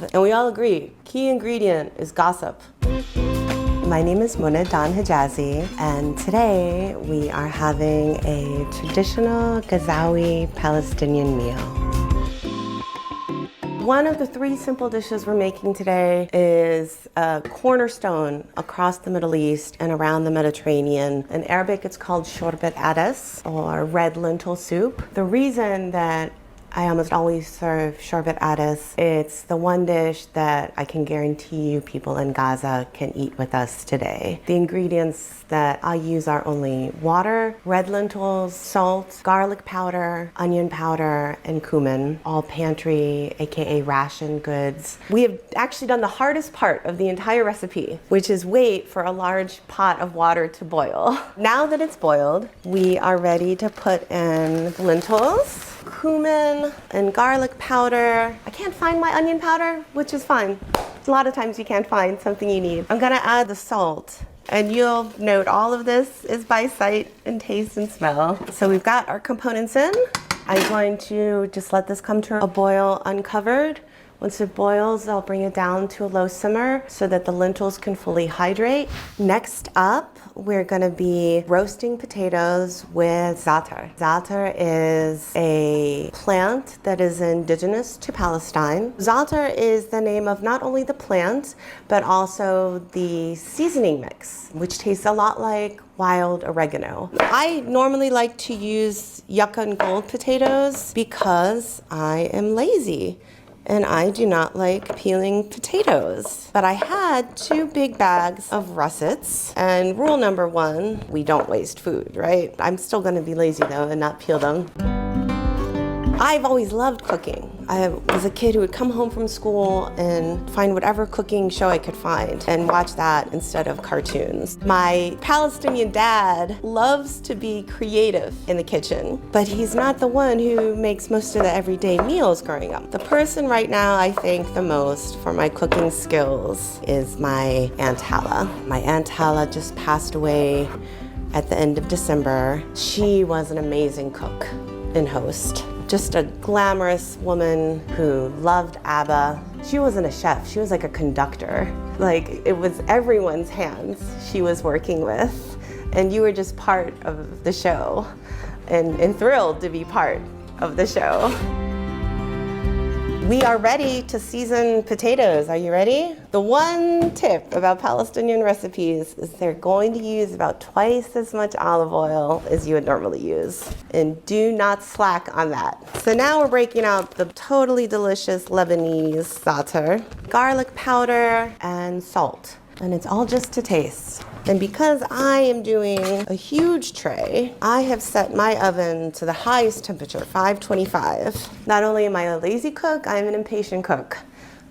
And we all agree, key ingredient is gossip. My name is Muna Hijazi, and today we are having a traditional Gazawi Palestinian meal. One of the 3 simple dishes we're making today is a cornerstone across the Middle East and around the Mediterranean. In Arabic, it's called Shorbet or red lentil soup. The reason that I almost always serve Shorbet, it's the one dish that I can guarantee you people in Gaza can eat with us today. The ingredients that I use are only water, red lentils, salt, garlic powder, onion powder, and cumin, all pantry, aka rationed goods. We have actually done the hardest part of the entire recipe, which is wait for a large pot of water to boil. Now that it's boiled, we are ready to put in lentils, cumin, and garlic powder. I can't find my onion powder, which is fine. A lot of times you can't find something you need. I'm gonna add the salt. And you'll note all of this is by sight and taste and smell. So we've got our components in. I'm going to just let this come to a boil uncovered. Once it boils, I'll bring it down to a low simmer so that the lentils can fully hydrate. Next up, we're gonna be roasting potatoes with zaatar. Zaatar is a plant that is indigenous to Palestine. Zaatar is the name of not only the plant, but also the seasoning mix, which tastes a lot like wild oregano. I normally like to use yucca and gold potatoes because I am lazy. And I do not like peeling potatoes. But I had 2 big bags of russets. And rule number 1, we don't waste food, right? I'm still gonna be lazy though and not peel them. I've always loved cooking. I was a kid who would come home from school and find whatever cooking show I could find and watch that instead of cartoons. My Palestinian dad loves to be creative in the kitchen, but he's not the one who makes most of the everyday meals growing up. The person right now I thank the most for my cooking skills is my Aunt Hala. My Aunt Hala just passed away at the end of December. She was an amazing cook and host. Just a glamorous woman who loved ABBA. She wasn't a chef, she was like a conductor. Like, it was everyone's hands she was working with, and you were just part of the show, and thrilled to be part of the show. We are ready to season potatoes. Are you ready? The one tip about Palestinian recipes is they're going to use about twice as much olive oil as you would normally use. And do not slack on that. So now we're breaking out the totally delicious Lebanese zaatar, garlic powder, and salt. And it's all just to taste. And because I am doing a huge tray, I have set my oven to the highest temperature, 525. Not only am I a lazy cook, I'm an impatient cook.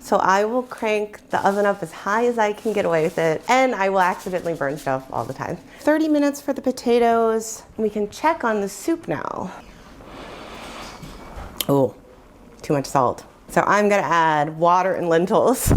So I will crank the oven up as high as I can get away with it, and I will accidentally burn stuff all the time. 30 minutes for the potatoes. We can check on the soup now. Oh, too much salt. So I'm gonna add water and lentils.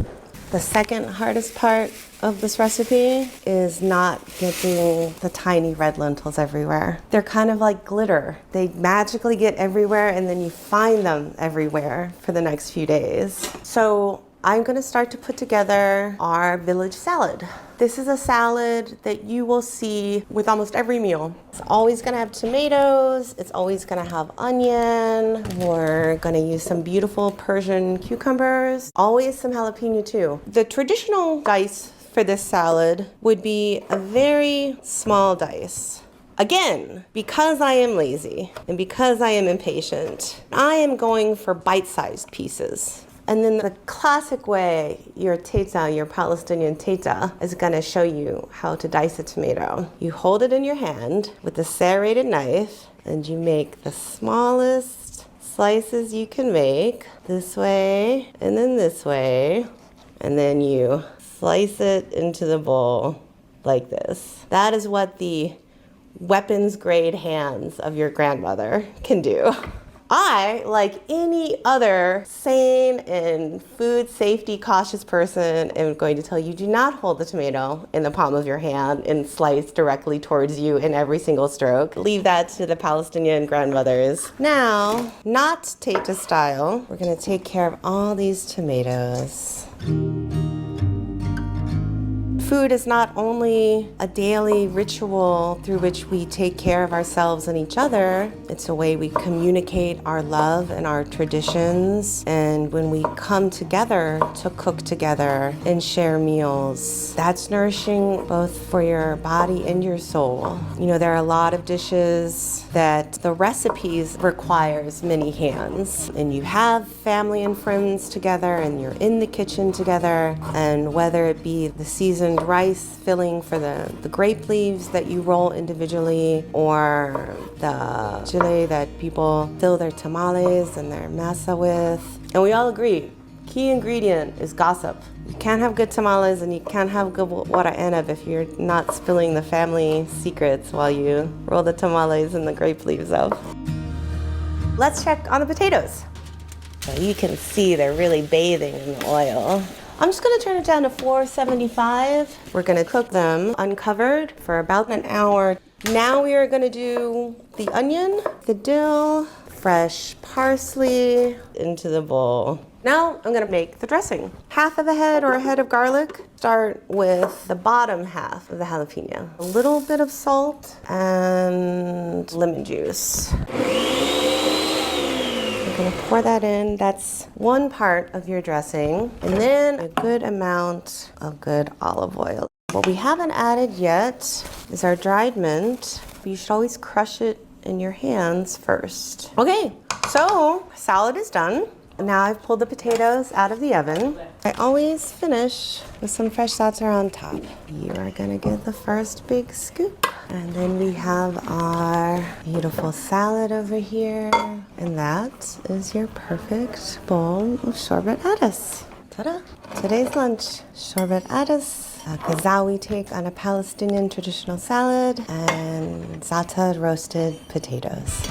The second hardest part of this recipe is not getting the tiny red lentils everywhere. They're kind of like glitter. They magically get everywhere and then you find them everywhere for the next few days. So I'm gonna start to put together our village salad. This is a salad that you will see with almost every meal. It's always gonna have tomatoes, it's always gonna have onion, we're gonna use some beautiful Persian cucumbers, always some jalapeno too. The traditional dice for this salad would be a very small dice. Again, because I am lazy and because I am impatient, I am going for bite-sized pieces. And then the classic way your Palestinian teta, is gonna show you how to dice a tomato. You hold it in your hand with a serrated knife and you make the smallest slices you can make, this way and then this way, and then you slice it into the bowl like this. That is what the weapons grade hands of your grandmother can do. I, like any other sane and food safety cautious person, am going to tell you, do not hold the tomato in the palm of your hand and slice directly towards you in every single stroke. Leave that to the Palestinian grandmothers. Now, not Tata style, we're gonna take care of all these tomatoes. Food is not only a daily ritual through which we take care of ourselves and each other, it's a way we communicate our love and our traditions. And when we come together to cook together and share meals, that's nourishing both for your body and your soul. You know, there are a lot of dishes that the recipes requires many hands, and you have family and friends together and you're in the kitchen together, and whether it be the seasoned rice filling for the grape leaves that you roll individually, or the chile that people fill their tamales and their masa with. And we all agree, key ingredient is gossip. You can't have good tamales and you can't have good wara eneb if you're not spilling the family secrets while you roll the tamales and the grape leaves out. Let's check on the potatoes. So you can see they're really bathing in the oil. I'm just gonna turn it down to 475. We're gonna cook them uncovered for about an hour. Now we are gonna do the onion, the dill, fresh parsley into the bowl. Now I'm gonna make the dressing. Half of a head or a head of garlic. Start with the bottom half of the jalapeno. A little bit of salt and lemon juice. I'm gonna pour that in. That's one part of your dressing. And then a good amount of good olive oil. What we haven't added yet is our dried mint. But you should always crush it in your hands first. Okay, so salad is done. Now I've pulled the potatoes out of the oven. I always finish with some fresh Zaatar on top. You are gonna get the first big scoop. And then we have our beautiful salad over here. And that is your perfect bowl of Shorbet adas. Ta-da! Today's lunch, Shorbet adas, a Gazawi take on a Palestinian traditional salad, and Zaatar roasted potatoes.